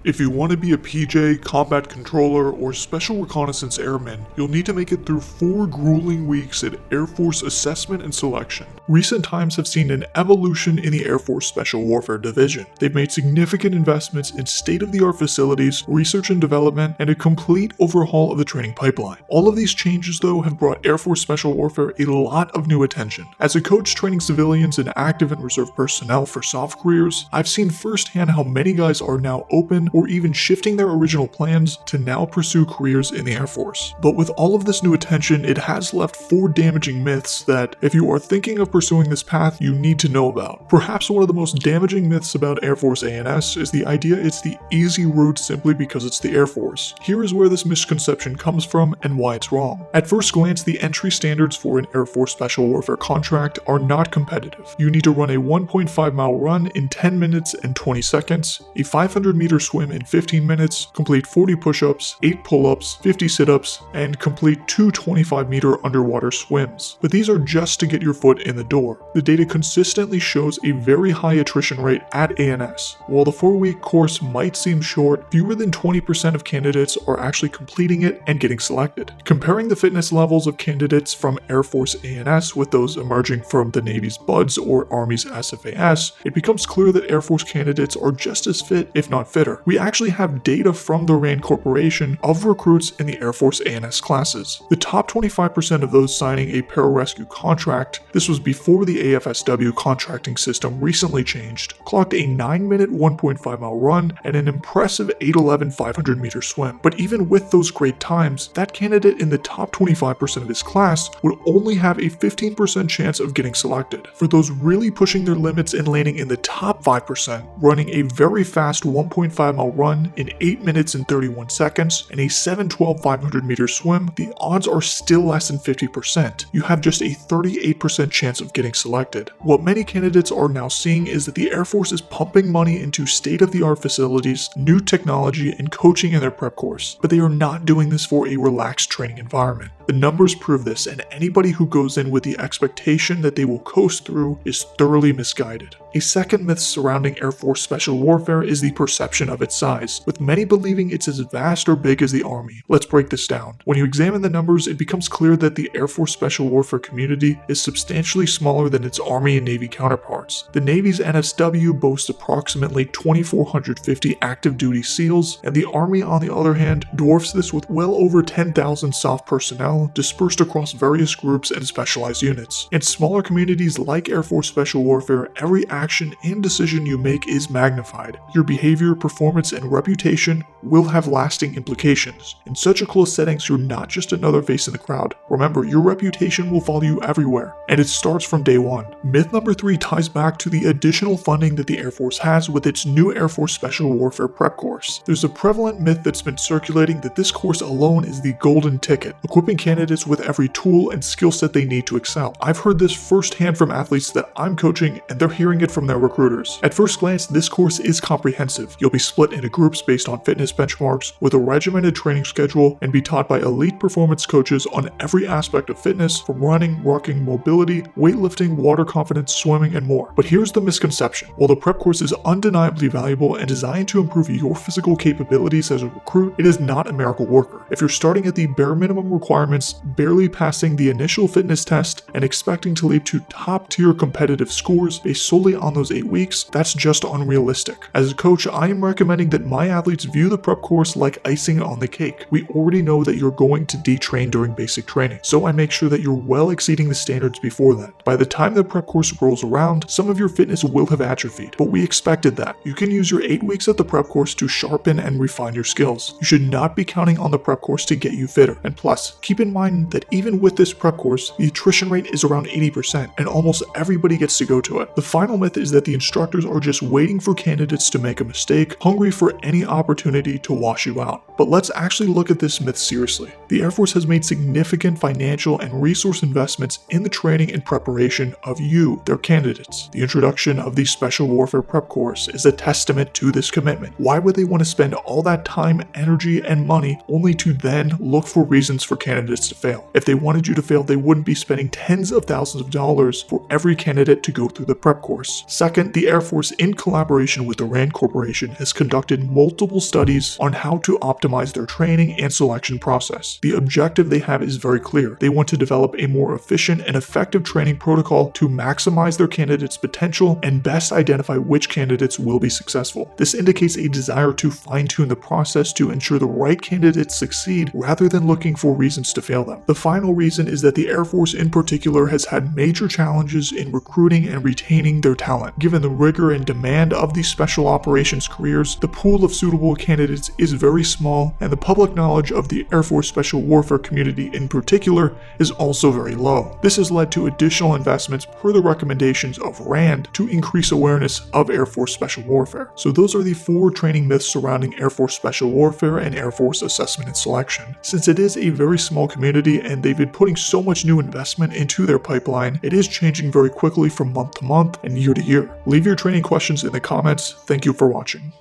If you want to be a PJ, combat controller, or special reconnaissance airman, you'll need to make it through 4 grueling weeks at Air Force assessment and selection. Recent times have seen an evolution in the Air Force Special Warfare Division. They've made significant investments in state-of-the-art facilities, research and development, and a complete overhaul of the training pipeline. All of these changes, though, have brought Air Force Special Warfare a lot of new attention. As a coach training civilians and active and reserve personnel for soft careers, I've seen firsthand how many guys are now open or even shifting their original plans to now pursue careers in the Air Force. But with all of this new attention, it has left 4 damaging myths that, if you are thinking of pursuing this path, you need to know about. Perhaps one of the most damaging myths about Air Force A&S is the idea it's the easy route simply because it's the Air Force. Here is where this misconception comes from and why it's wrong. At first glance, the entry standards for an Air Force Special Warfare contract are not competitive. You need to run a 1.5-mile run in 10 minutes and 20 seconds, a 500-meter swim in 15 minutes, complete 40 push-ups, 8 pull-ups, 50 sit-ups, and complete 2 25-meter underwater swims. But these are just to get your foot in the door. The data consistently shows a very high attrition rate at A&S. While the 4-week course might seem short, fewer than 20% of candidates are actually completing it and getting selected. Comparing the fitness levels of candidates from Air Force A&S with those emerging from the Navy's BUDS or Army's SFAS, it becomes clear that Air Force candidates are just as fit, if not fitter. We actually have data from the RAND Corporation of recruits in the Air Force A&S classes. The top 25% of those signing a Pararescue contract, this was before the AFSW contracting system recently changed, clocked a 9-minute 1.5-mile run and an impressive 8:11 500-meter swim. But even with those great times, that candidate in the top 25% of his class would only have a 15% chance of getting selected. For those really pushing their limits and landing in the top 5%, running a very fast 1.5-mile run in 8 minutes and 31 seconds and a 7:12 500-meter swim, the odds are still less than 50%. You have just a 38% chance of getting selected. What many candidates are now seeing is that the Air Force is pumping money into state-of-the-art facilities, new technology, and coaching in their prep course, but they are not doing this for a relaxed training environment. The numbers prove this, and anybody who goes in with the expectation that they will coast through is thoroughly misguided. A second myth surrounding Air Force Special Warfare is the perception of its size, with many believing it's as vast or big as the Army. Let's break this down. When you examine the numbers, it becomes clear that the Air Force Special Warfare community is substantially smaller than its Army and Navy counterparts. The Navy's NSW boasts approximately 2,450 active duty SEALs, and the Army, on the other hand, dwarfs this with well over 10,000 soft personnel dispersed across various groups and specialized units. In smaller communities like Air Force Special Warfare, every action and decision you make is magnified. Your behavior, performance, and reputation will have lasting implications. In such a close settings, you're not just another face in the crowd. Remember, your reputation will follow you everywhere, and it starts from day one. Myth number 3 ties back to the additional funding that the Air Force has with its new Air Force Special Warfare prep course. There's a prevalent myth that's been circulating that this course alone is the golden ticket, equipping candidates with every tool and skill set they need to excel. I've heard this firsthand from athletes that I'm coaching, and they're hearing it from their recruiters. At first glance, this course is comprehensive. You'll be split into groups based on fitness benchmarks with a regimented training schedule and be taught by elite performance coaches on every aspect of fitness, from running, walking, mobility, weightlifting, water confidence, swimming, and more. But here's the misconception. While the prep course is undeniably valuable and designed to improve your physical capabilities as a recruit, it is not a miracle worker. If you're starting at the bare minimum requirements, barely passing the initial fitness test, and expecting to leap to top-tier competitive scores based solely on those 8 weeks, that's just unrealistic. As a coach, I am recommending that my athletes view the prep course like icing on the cake. We already know that you're going to detrain during basic training, so I make sure that you're well exceeding the standards before that. By the time the prep course rolls around, some of your fitness will have atrophied, but we expected that. You can use your 8 weeks at the prep course to sharpen and refine your skills. You should not be counting on the prep course to get you fitter. And plus, keep in mind that even with this prep course, the attrition rate is around 80%, and almost everybody gets to go to it. The final myth is that the instructors are just waiting for candidates to make a mistake, hungry for any opportunity to wash you out. But let's actually look at this myth seriously. The Air Force has made significant financial and resource investments in the training and preparation of you, their candidates. The introduction of the Special Warfare Prep course is a testament to this commitment. Why would they want to spend all that time, energy, and money only to then look for reasons for candidates to fail? If they wanted you to fail, they wouldn't be spending tens of thousands of dollars for every candidate to go through the prep course. Force. Second, the Air Force, in collaboration with the RAND Corporation, has conducted multiple studies on how to optimize their training and selection process. The objective they have is very clear. They want to develop a more efficient and effective training protocol to maximize their candidates' potential and best identify which candidates will be successful. This indicates a desire to fine-tune the process to ensure the right candidates succeed rather than looking for reasons to fail them. The final reason is that the Air Force in particular has had major challenges in recruiting and retaining their talent. Given the rigor and demand of these special operations careers, the pool of suitable candidates is very small, and the public knowledge of the Air Force Special Warfare community in particular is also very low. This has led to additional investments per the recommendations of RAND to increase awareness of Air Force Special Warfare. So those are the 4 training myths surrounding Air Force Special Warfare and Air Force Assessment and Selection. Since it is a very small community and they've been putting so much new investment into their pipeline, it is changing very quickly from month to month and year to year. Leave your training questions in the comments. Thank you for watching.